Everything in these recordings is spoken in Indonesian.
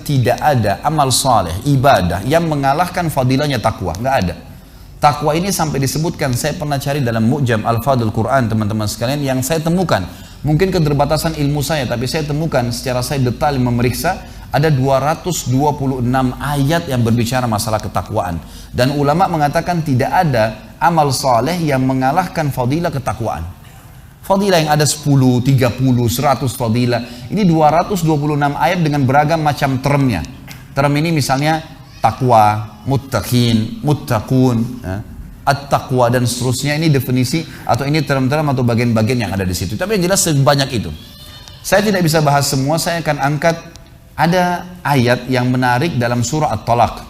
tidak ada amal soleh, ibadah yang mengalahkan fadilahnya takwa. Nggak ada. Takwa ini sampai disebutkan, saya pernah cari dalam Mu'jam Al-Fadul Quran teman-teman sekalian, yang saya temukan, mungkin keterbatasan ilmu saya, tapi saya temukan secara saya detail memeriksa, ada 226 ayat yang berbicara masalah ketakwaan. Dan ulama mengatakan tidak ada amal soleh yang mengalahkan fadilah ketakwaan. Fadilah yang ada 10, 30, 100 fadilah. Ini 226 ayat dengan beragam macam termnya. Term ini misalnya takwa, muttaqin, muttaqun, at-taqwa dan seterusnya. Ini definisi atau ini term-term atau bagian-bagian yang ada di situ. Tapi yang jelas sebanyak itu. Saya tidak bisa bahas semua, saya akan angkat ada ayat yang menarik dalam surah At-Talaq.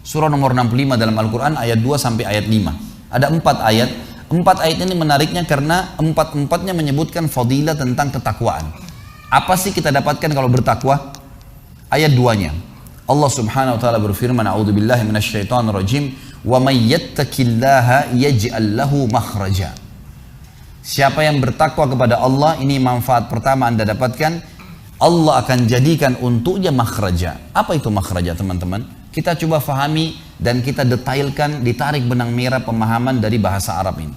Surah nomor 65 dalam Al-Quran ayat 2 sampai ayat 5. Ada 4 ayat. 4 ayat ini menariknya karena 4-4-nya menyebutkan fadilah tentang ketakwaan. Apa sih kita dapatkan kalau bertakwa? Ayat 2-nya. Allah Subhanahu wa taala berfirman, "A'udzubillahi minasyaitonirrajim, wa may yattaqillaha yaj'al lahu makhraja." Siapa yang bertakwa kepada Allah, ini manfaat pertama Anda dapatkan, Allah akan jadikan untuknya makhraja. Apa itu makhraja, teman-teman? Kita coba fahami dan kita detailkan, ditarik benang merah pemahaman dari bahasa Arab ini.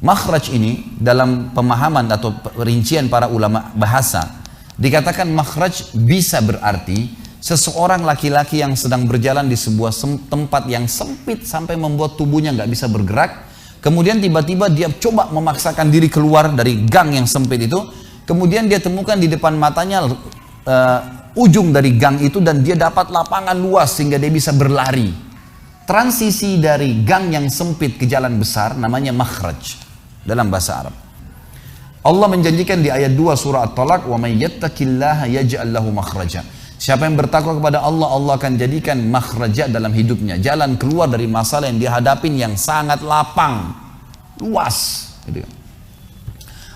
Makhraj ini dalam pemahaman atau rincian para ulama bahasa, dikatakan makhraj bisa berarti seseorang laki-laki yang sedang berjalan di sebuah tempat yang sempit sampai membuat tubuhnya nggak bisa bergerak. Kemudian tiba-tiba dia coba memaksakan diri keluar dari gang yang sempit itu. Kemudian dia temukan di depan matanya ujung dari gang itu dan dia dapat lapangan luas sehingga dia bisa berlari. Transisi dari gang yang sempit ke jalan besar namanya makhraj dalam bahasa Arab. Allah menjanjikan di ayat 2 surah At-Talaq, "Wa may yattaqillaha yaj'al lahu makhraja." Siapa yang bertakwa kepada Allah, Allah akan jadikan makhraja dalam hidupnya, jalan keluar dari masalah yang dihadapin yang sangat lapang, luas. Gitu.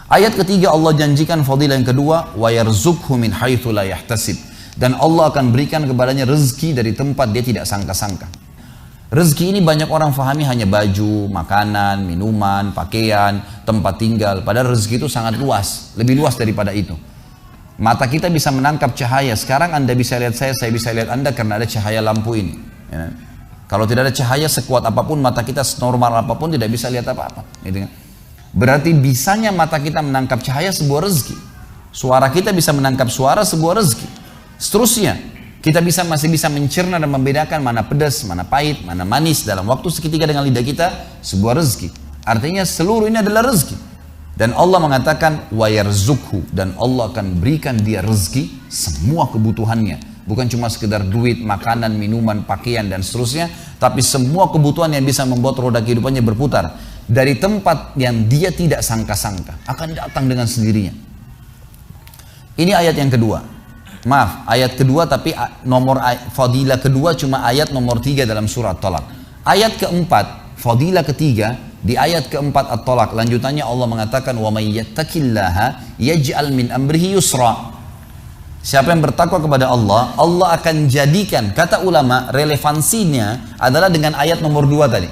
Ayat ketiga Allah janjikan fadilah yang kedua, wa yarzuqhu min haitsu la yahtasib, dan Allah akan berikan kepadanya rezeki dari tempat dia tidak sangka-sangka. Rezeki ini banyak orang fahami hanya baju, makanan, minuman, pakaian, tempat tinggal, padahal rezeki itu sangat luas, lebih luas daripada itu. Mata kita bisa menangkap cahaya. Sekarang Anda bisa lihat saya bisa lihat Anda karena ada cahaya lampu ini, ya. Kalau tidak ada cahaya, sekuat apapun mata kita, senormal apapun, tidak bisa lihat apa-apa, gitu kan? Berarti bisanya mata kita menangkap cahaya sebuah rezeki. Suara kita bisa menangkap suara sebuah rezeki. Seterusnya, kita masih bisa mencerna dan membedakan mana pedas, mana pahit, mana manis dalam waktu seketika dengan lidah kita, sebuah rezeki. Artinya seluruh ini adalah rezeki. Dan Allah mengatakan wa yarzuqhu, dan Allah akan berikan dia rezeki semua kebutuhannya. Bukan cuma sekedar duit, makanan, minuman, pakaian dan seterusnya, tapi semua kebutuhan yang bisa membuat roda kehidupannya berputar. Dari tempat yang dia tidak sangka-sangka akan datang dengan sendirinya. Ini ayat yang kedua. Maaf, ayat kedua, tapi nomor fadilah kedua cuma ayat nomor 3 dalam surat Talaq. Ayat keempat, fadilah ketiga di ayat keempat At-Talaq, lanjutannya Allah mengatakan wa may yattaqillaha yaj'al min amrihi yusra. Siapa yang bertakwa kepada Allah, Allah akan jadikan, kata ulama, relevansinya adalah dengan ayat nomor 2 tadi.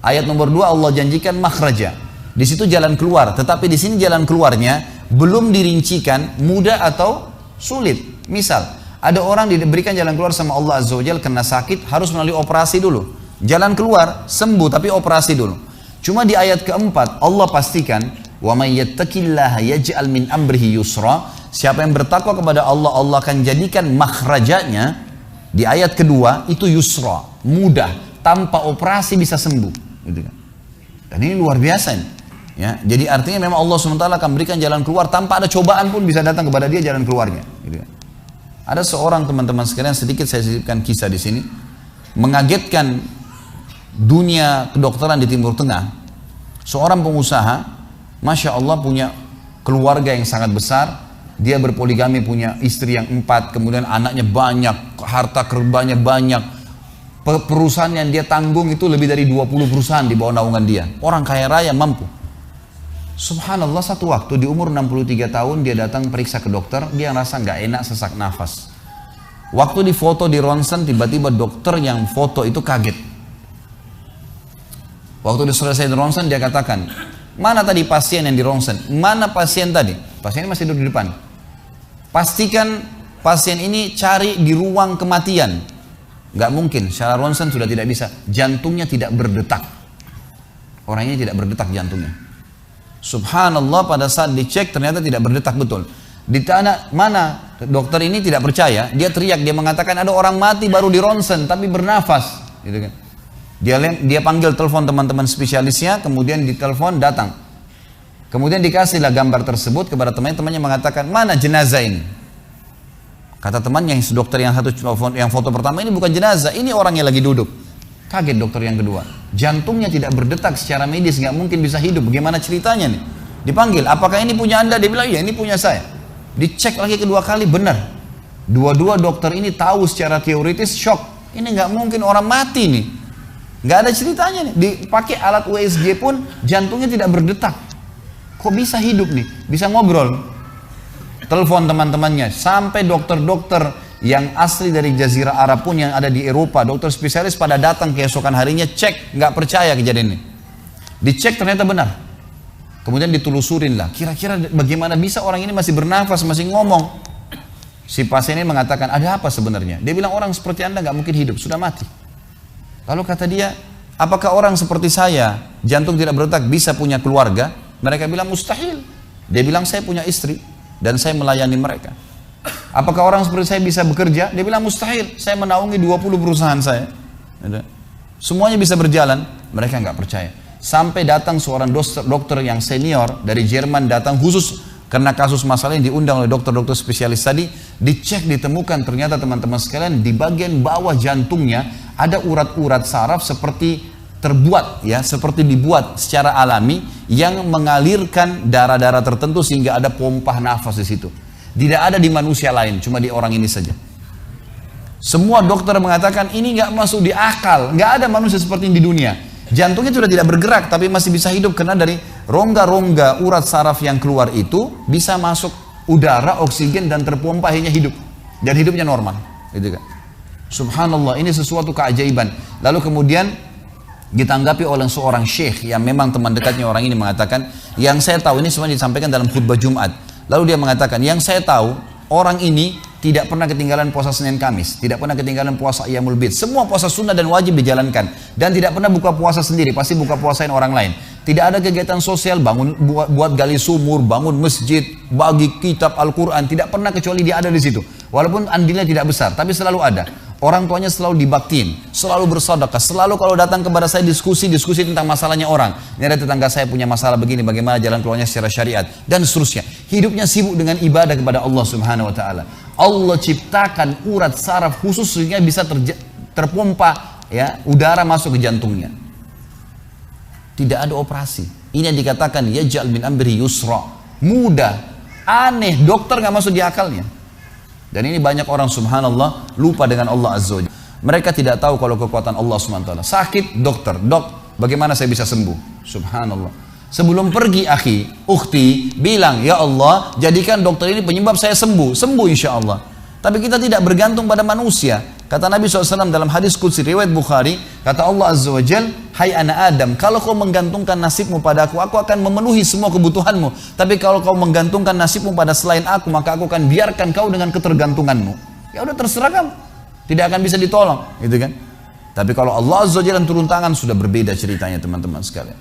Ayat nomor 2 Allah janjikan makhraja. Di situ jalan keluar, tetapi di sini jalan keluarnya belum dirincikan mudah atau sulit. Misal, ada orang diberikan jalan keluar sama Allah Azza wa Jalla kena sakit, harus melalui operasi dulu. Jalan keluar, sembuh, tapi operasi dulu. Cuma di ayat keempat Allah pastikan wa may yattaqillaha yaj'al min amrihi yusra. Siapa yang bertakwa kepada Allah, Allah akan jadikan makhrajanya di ayat kedua itu yusra, mudah, tanpa operasi bisa sembuh. Gitu kan. Dan ini luar biasa nih. Ya, jadi artinya memang Allah SWT akan berikan jalan keluar tanpa ada cobaan pun bisa datang kepada dia jalan keluarnya. Gitu kan. Ada seorang teman-teman sekalian, sedikit saya sisipkan kisah di sini, mengagetkan dunia kedokteran di Timur Tengah. Seorang pengusaha, masya Allah, punya keluarga yang sangat besar. Dia berpoligami, punya istri yang 4, kemudian anaknya banyak, harta kerbanya banyak. Perusahaan yang dia tanggung itu lebih dari 20 perusahaan di bawah naungan dia. Orang kaya raya, mampu. Subhanallah, satu waktu di umur 63 tahun dia datang periksa ke dokter, dia rasa nggak enak, sesak nafas. Waktu di foto di ronsen, tiba-tiba dokter yang foto itu kaget. Waktu selesai di ronsen, dia katakan, mana tadi pasien yang di ronsen? Mana pasien tadi? Pasien masih duduk di depan. Pastikan pasien ini cari di ruang kematian. Nggak mungkin, secara ronsen sudah tidak bisa. Jantungnya tidak berdetak. Orang ini tidak berdetak jantungnya. Subhanallah, pada saat dicek ternyata tidak berdetak betul. Ditanya mana, dokter ini tidak percaya, dia teriak, dia mengatakan ada orang mati baru di ronsen tapi bernafas, gitu kan. Dia panggil telepon teman-teman spesialisnya, kemudian ditelepon datang. Kemudian dikasihlah gambar tersebut kepada temannya mengatakan, mana jenazah ini? Kata temannya, dokter yang foto pertama, ini bukan jenazah, ini orang yang lagi duduk. Kaget dokter yang kedua, jantungnya tidak berdetak secara medis, nggak mungkin bisa hidup. Bagaimana ceritanya nih? Dipanggil, apakah ini punya Anda? Dia bilang, iya ini punya saya. Dicek lagi kedua kali, benar. Dua-dua dokter ini tahu secara teoritis, shock. Ini nggak mungkin orang mati nih. Nggak ada ceritanya nih. Dipakai alat USG pun jantungnya tidak berdetak. Kok bisa hidup nih? Bisa ngobrol. Telepon teman-temannya. Sampai dokter-dokter yang asli dari Jazirah Arab pun yang ada di Eropa, dokter spesialis pada datang keesokan harinya cek, nggak percaya kejadian ini. Dicek ternyata benar. Kemudian ditelusurin lah, kira-kira bagaimana bisa orang ini masih bernafas, masih ngomong. Si pasien ini mengatakan, ada apa sebenarnya? Dia bilang, orang seperti Anda nggak mungkin hidup, sudah mati. Lalu kata dia, apakah orang seperti saya, jantung tidak berdetak, bisa punya keluarga? Mereka bilang, mustahil. Dia bilang, saya punya istri, dan saya melayani mereka. Apakah orang seperti saya bisa bekerja? Dia bilang, mustahil, saya menaungi 20 perusahaan saya. Semuanya bisa berjalan, mereka nggak percaya. Sampai datang seorang dokter yang senior dari Jerman, datang khusus karena kasus masalah ini, diundang oleh dokter-dokter spesialis tadi. Dicek, ditemukan ternyata teman-teman sekalian di bagian bawah jantungnya ada urat-urat saraf seperti terbuat ya, seperti dibuat secara alami yang mengalirkan darah-darah tertentu sehingga ada pompa nafas di situ. Tidak ada di manusia lain, cuma di orang ini saja. Semua dokter mengatakan ini nggak masuk di akal, nggak ada manusia seperti ini di dunia. Jantungnya sudah tidak bergerak tapi masih bisa hidup karena dari rongga-rongga urat saraf yang keluar itu bisa masuk udara, oksigen dan terpompa, akhirnya hidup dan hidupnya normal, gitu kan. Subhanallah, ini sesuatu keajaiban. Lalu kemudian ditanggapi oleh seorang syekh yang memang teman dekatnya orang ini, mengatakan, yang saya tahu, ini semua disampaikan dalam khutbah Jumat. Lalu dia mengatakan, yang saya tahu orang ini tidak pernah ketinggalan puasa Senin Kamis, tidak pernah ketinggalan puasa Iyamul Bid. Semua puasa sunnah dan wajib dijalankan. Dan tidak pernah buka puasa sendiri, pasti buka puasain orang lain. Tidak ada kegiatan sosial, buat gali sumur, bangun masjid, bagi kitab Al-Quran. Tidak pernah kecuali dia ada di situ. Walaupun andilnya tidak besar, tapi selalu ada. Orang tuanya selalu dibaktiin, selalu bersedekah, selalu kalau datang kepada saya diskusi tentang masalahnya orang. Ini ada tetangga saya punya masalah begini, bagaimana jalan keluarnya secara syariat, dan seterusnya. Hidupnya sibuk dengan ibadah kepada Allah Subhanahu Wa Taala. Allah ciptakan urat saraf khusus sehingga bisa terpompa ya, udara masuk ke jantungnya. Tidak ada operasi. Ini yang dikatakan yaj'al min amri yusra. Mudah, aneh, dokter nggak masuk di akalnya. Dan ini banyak orang subhanallah lupa dengan Allah Azza wa Jalla. Mereka tidak tahu kalau kekuatan Allah Subhanahu wa taala. Sakit, dokter, dok, bagaimana saya bisa sembuh? Subhanallah. Sebelum pergi akhi, ukhti, bilang, ya Allah, jadikan dokter ini penyebab saya sembuh insya Allah. Tapi kita tidak bergantung pada manusia. Kata Nabi SAW dalam hadis qudsi riwayat Bukhari, kata Allah Azza wa Jal, hai anak Adam, kalau kau menggantungkan nasibmu pada aku akan memenuhi semua kebutuhanmu. Tapi kalau kau menggantungkan nasibmu pada selain aku, maka aku akan biarkan kau dengan ketergantunganmu. Ya udah, terserah kamu, tidak akan bisa ditolong, gitu kan. Tapi kalau Allah Azza wa Jal turun tangan, sudah berbeda ceritanya teman-teman sekalian.